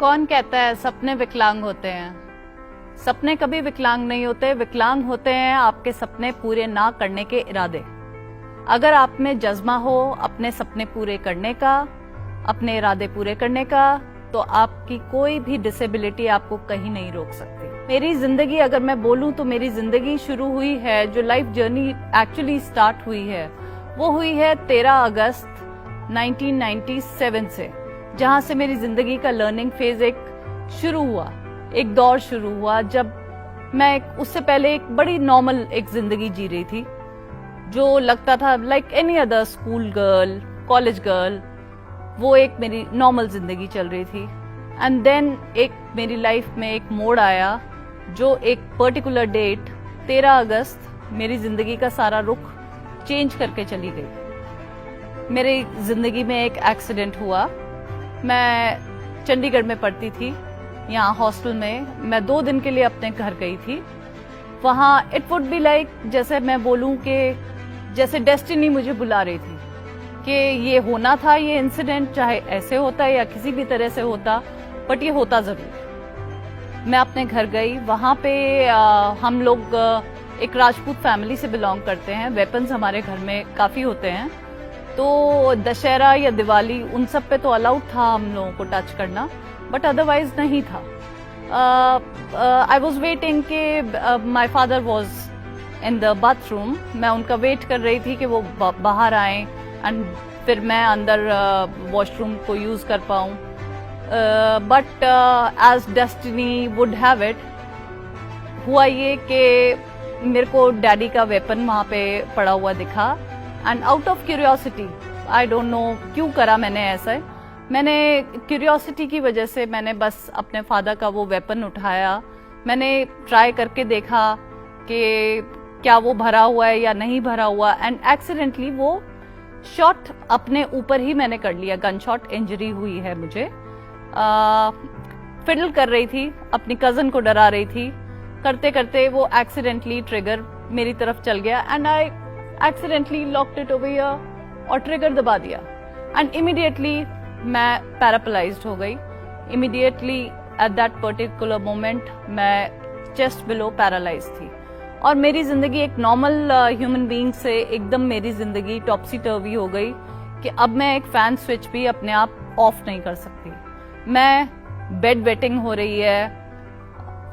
कौन कहता है सपने विकलांग होते हैं? सपने कभी विकलांग नहीं होते। विकलांग होते हैं आपके सपने पूरे ना करने के इरादे। अगर आप में जज्बा हो अपने सपने पूरे करने का, अपने इरादे पूरे करने का, तो आपकी कोई भी डिसेबिलिटी आपको कहीं नहीं रोक सकती। मेरी जिंदगी अगर मैं बोलूं तो मेरी जिंदगी शुरू हुई है, जो लाइफ जर्नी एक्चुअली स्टार्ट हुई है वो हुई है 13 अगस्त 1997 से, जहां से मेरी जिंदगी का लर्निंग फेज एक शुरू हुआ, एक दौर शुरू हुआ जब मैं उससे पहले एक बड़ी नॉर्मल एक जिंदगी जी रही थी, जो लगता था like any other school girl, college girl. वो एक मेरी नॉर्मल जिंदगी चल रही थी। एंड देन एक मेरी लाइफ में एक मोड़ आया, जो एक पर्टिकुलर डेट 13 अगस्त मेरी जिंदगी का सारा रुख चेंज करके चली गई। मेरी जिंदगी में एक एक्सीडेंट हुआ। मैं चंडीगढ़ में पढ़ती थी, यहाँ हॉस्टल में। मैं 2 दिन के लिए अपने घर गई थी। वहाँ इट वुड बी लाइक, जैसे मैं बोलूँ कि जैसे डेस्टिनी मुझे बुला रही थी कि ये होना था, ये इंसिडेंट, चाहे ऐसे होता या किसी भी तरह से होता, बट ये होता जरूर। मैं अपने घर गई। वहाँ पे हम लोग एक राजपूत फैमिली से बिलोंग करते हैं। वेपन्स हमारे घर में काफ़ी होते हैं, तो दशहरा या दिवाली उन सब पे तो अलाउड था हम लोगों को टच करना, बट अदरवाइज नहीं था। आई वॉज वेटिंग कि my father was in the bathroom. मैं उनका वेट कर रही थी कि वो बाहर आए एंड फिर मैं अंदर वॉशरूम को यूज कर पाऊँ। But as destiny would have it, हुआ ये कि मेरे को डैडी का वेपन वहाँ पे पड़ा हुआ दिखा। And out of curiosity, I don't know क्यों करा मैंने ऐसा, मैंने क्यूरियोसिटी की वजह से मैंने बस अपने फादर का वो वेपन उठाया। मैंने ट्राई करके देखा कि क्या वो भरा हुआ है या नहीं भरा हुआ, एंड एक्सीडेंटली वो शॉट अपने ऊपर ही मैंने कर लिया। गन शॉट इंजरी हुई है मुझे। फिडल कर रही थी, अपनी कजन को डरा रही थी। करते करते वो एक्सीडेंटली ट्रिगर मेरी तरफ चल गया and I accidentally locked it over here और ट्रिगर दबा दिया। एंड इमीडिएटली मैं पैरापलाइज्ड हो गई। Immediately at that particular moment मैं चेस्ट बिलो पैरालाइज थी। और मेरी जिंदगी एक नॉर्मल ह्यूमन बीइंग से एकदम मेरी जिंदगी टॉपसी टर्वी हो गई कि अब मैं एक फैन स्विच भी अपने आप ऑफ नहीं कर सकती। मैं बेड वेटिंग हो रही है,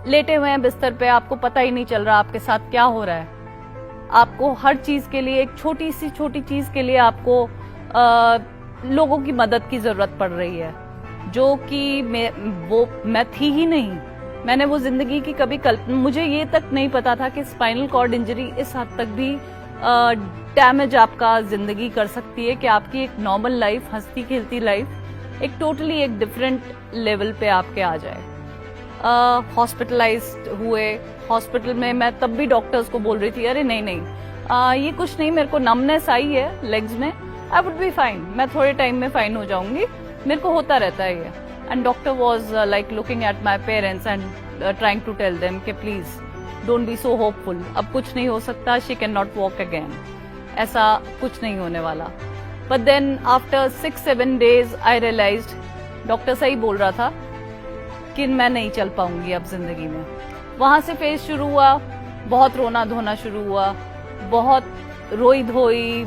लेटे हुए हैं बिस्तर पे, आपको पता ही नहीं चल रहा आपके साथ क्या हो रहा है। आपको हर चीज के लिए, एक छोटी सी छोटी चीज के लिए आपको लोगों की मदद की जरूरत पड़ रही है, जो कि मैं थी ही नहीं। मैंने वो जिंदगी की कभी मुझे ये तक नहीं पता था कि स्पाइनल कॉर्ड इंजरी इस हद तक भी डैमेज आपका जिंदगी कर सकती है कि आपकी एक नॉर्मल लाइफ, हंसती खेलती लाइफ एक टोटली एक डिफरेंट लेवल पे आपके आ जाए। हॉस्पिटलाइज्ड हुए। हॉस्पिटल में मैं तब भी डॉक्टर्स को बोल रही थी, अरे नहीं नहीं, ये कुछ नहीं, मेरे को नमनेस आई है लेग्स में, आई वुड बी फाइन, मैं थोड़े टाइम में फाइन हो जाऊंगी, मेरे को होता रहता है ये। And doctor was like looking at my parents and trying to tell them कि please don't be so hopeful, अब कुछ नहीं हो सकता, she can not walk again, ऐसा कुछ नहीं होने वाला। But then after 6-7 days I realised doctor सही बोल रहा था कि मैं नहीं चल पाऊंगी अब जिंदगी में। वहां से फेज शुरू हुआ, बहुत रोना धोना शुरू हुआ, बहुत रोई धोई,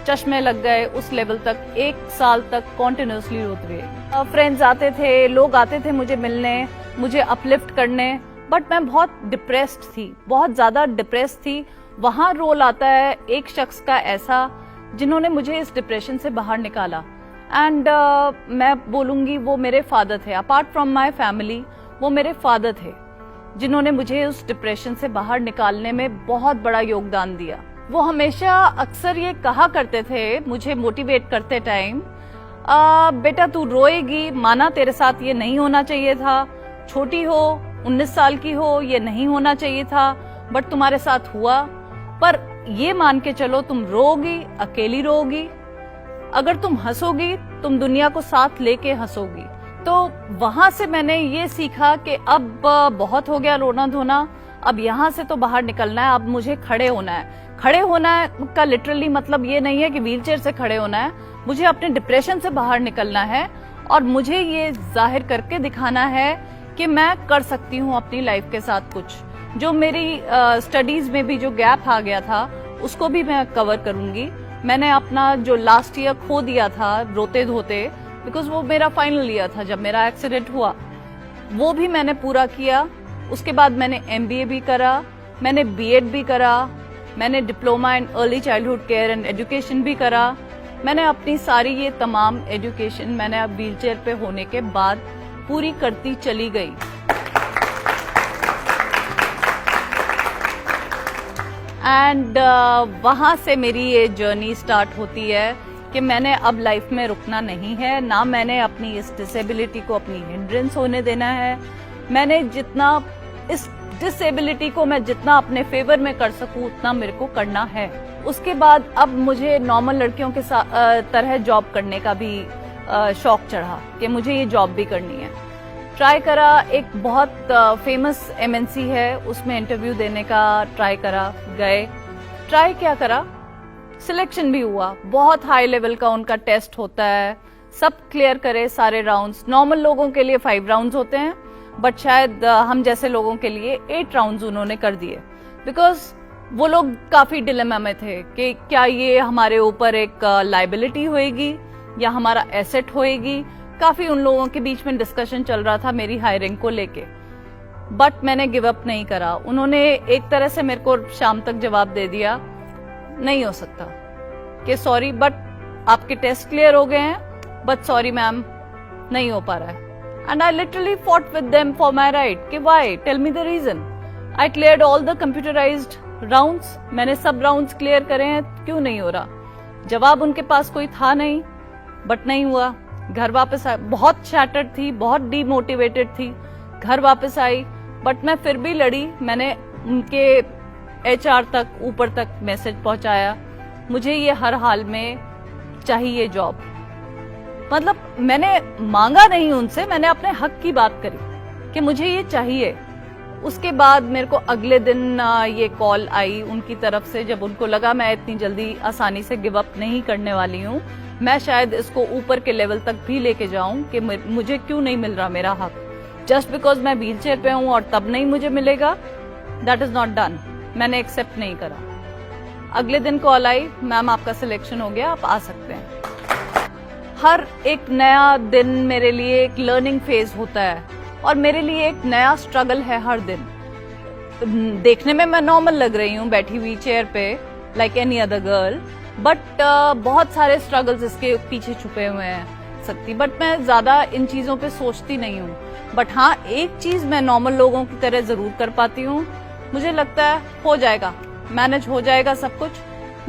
चश्मे लग गए, उस लेवल तक 1 साल तक कॉन्टिन्यूसली रोती रही। फ्रेंड्स आते थे, लोग आते थे मुझे मिलने, मुझे अपलिफ्ट करने, बट मैं बहुत डिप्रेस्ड थी, बहुत ज्यादा डिप्रेस्ड थी। वहां रोल आता है एक शख्स का ऐसा जिन्होंने मुझे इस डिप्रेशन से बाहर निकाला। एंड मैं बोलूंगी वो मेरे फादर थे, अपार्ट फ्रॉम माई फैमिली वो मेरे फादर थे जिन्होंने मुझे उस डिप्रेशन से बाहर निकालने में बहुत बड़ा योगदान दिया। वो हमेशा अक्सर ये कहा करते थे मुझे मोटिवेट करते टाइम, बेटा तू रोएगी, माना तेरे साथ ये नहीं होना चाहिए था, छोटी हो, 19 साल की हो, ये नहीं होना चाहिए था, बट तुम्हारे साथ हुआ, पर ये मान के चलो तुम रोगी, अकेली रोगी, अगर तुम हंसोगी तुम दुनिया को साथ लेके हंसोगी। तो वहां से मैंने ये सीखा कि अब बहुत हो गया रोना धोना, अब यहाँ से तो बाहर निकलना है, अब मुझे खड़े होना है। खड़े होना है का लिटरली मतलब ये नहीं है कि व्हीलचेयर से खड़े होना है, मुझे अपने डिप्रेशन से बाहर निकलना है और मुझे ये जाहिर करके दिखाना है कि मैं कर सकती हूँ अपनी लाइफ के साथ कुछ। जो मेरी स्टडीज में भी जो गैप आ गया था उसको भी मैं कवर करूंगी। मैंने अपना जो लास्ट ईयर खो दिया था रोते धोते, बिकॉज वो मेरा फाइनल ईयर था जब मेरा एक्सीडेंट हुआ, वो भी मैंने पूरा किया। उसके बाद मैंने MBA भी करा, मैंने B.Ed भी करा, मैंने diploma in early childhood care and education भी करा। मैंने अपनी सारी ये तमाम एजुकेशन मैंने अब व्हीलचेयर पे होने के बाद पूरी करती चली गई। एंड वहां से मेरी ये जर्नी स्टार्ट होती है कि मैंने अब लाइफ में रुकना नहीं है, ना मैंने अपनी इस डिसेबिलिटी को अपनी हिंड्रेंस होने देना है। मैंने जितना इस डिसेबिलिटी को मैं जितना अपने फेवर में कर सकूं उतना मेरे को करना है। उसके बाद अब मुझे नॉर्मल लड़कियों के तरह जॉब करने का भी शौक चढ़ा कि मुझे ये जॉब भी करनी है। ट्राई करा, एक बहुत फेमस MNC है उसमें इंटरव्यू देने का ट्राई करा, गए, ट्राई क्या करा, सिलेक्शन भी हुआ। बहुत हाई लेवल का उनका टेस्ट होता है, सब क्लियर करे सारे राउंड्स। नॉर्मल लोगों के लिए 5 राउंड्स होते हैं, बट शायद हम जैसे लोगों के लिए 8 राउंड्स उन्होंने कर दिए, बिकॉज वो लोग काफी डिलेमा में थे कि क्या ये हमारे ऊपर एक लाइबिलिटी होएगी या हमारा एसेट होएगी। काफी उन लोगों के बीच में डिस्कशन चल रहा था मेरी हायरिंग को लेके, बट मैंने गिव अप नहीं करा। उन्होंने एक तरह से मेरे को शाम तक जवाब दे दिया, नहीं हो सकता, कि सॉरी बट आपके टेस्ट क्लियर हो गए हैं, बट सॉरी मैम नहीं हो पा रहा है। And I literally fought with them for my right कि why, tell me the reason. I cleared all the computerised rounds, मैंने सब राउंड्स क्लियर करे हैं, क्यों नहीं हो रहा। जवाब उनके पास कोई था नहीं, बट नहीं हुआ। घर वापस आई, बहुत शैटर्ड थी, बहुत डीमोटिवेटेड थी। घर वापस आई, बट मैं फिर भी लड़ी। मैंने उनके HR तक, ऊपर तक मैसेज पहुंचाया, मुझे ये हर हाल में चाहिए जॉब। मतलब मैंने मांगा नहीं उनसे, मैंने अपने हक की बात करी कि मुझे ये चाहिए। उसके बाद मेरे को अगले दिन ये कॉल आई उनकी तरफ से, जब उनको लगा मैं इतनी जल्दी आसानी से गिव अप नहीं करने वाली हूँ, मैं शायद इसको ऊपर के लेवल तक भी लेके जाऊं कि मुझे क्यों नहीं मिल रहा मेरा हक। जस्ट बिकॉज मैं व्हीलचेयर पे हूं और तब नहीं मुझे मिलेगा, दैट इज नॉट डन। मैंने एक्सेप्ट नहीं करा। अगले दिन कॉल आई, मैम आपका सिलेक्शन हो गया, आप आ सकते हैं। हर एक नया दिन मेरे लिए एक लर्निंग फेज होता है और मेरे लिए एक नया स्ट्रगल है हर दिन। देखने में मैं नॉर्मल लग रही हूँ बैठी हुई चेयर पे, like any other girl, but बहुत सारे स्ट्रगल्स इसके पीछे छुपे हुए हैं सकती। बट मैं ज्यादा इन चीजों पे सोचती नहीं हूँ। बट हाँ, एक चीज मैं नॉर्मल लोगों की तरह जरूर कर पाती हूँ, मुझे लगता है हो जाएगा, मैनेज हो जाएगा सब कुछ।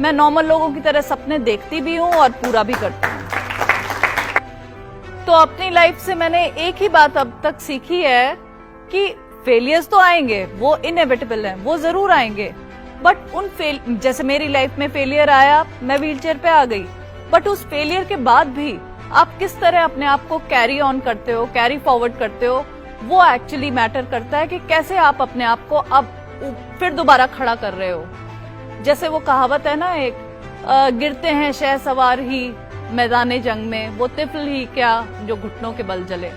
मैं नॉर्मल लोगों की तरह सपने देखती भी हूँ और पूरा भी करती हूँ। तो अपनी लाइफ से मैंने एक ही बात अब तक सीखी है कि फेलियर्स तो आएंगे, वो इनएविटेबल है, वो जरूर आएंगे। बट जैसे मेरी लाइफ में फेलियर आया, मैं व्हीलचेयर पे आ गई, बट उस फेलियर के बाद भी आप किस तरह अपने आप को कैरी ऑन करते हो, कैरी फॉरवर्ड करते हो, वो एक्चुअली मैटर करता है कि कैसे आप अपने आप को अब फिर दोबारा खड़ा कर रहे हो। जैसे वो कहावत है ना एक, गिरते हैं शहसवार ही मैदाने जंग में, वो तिफल ही क्या जो घुटनों के बल जले।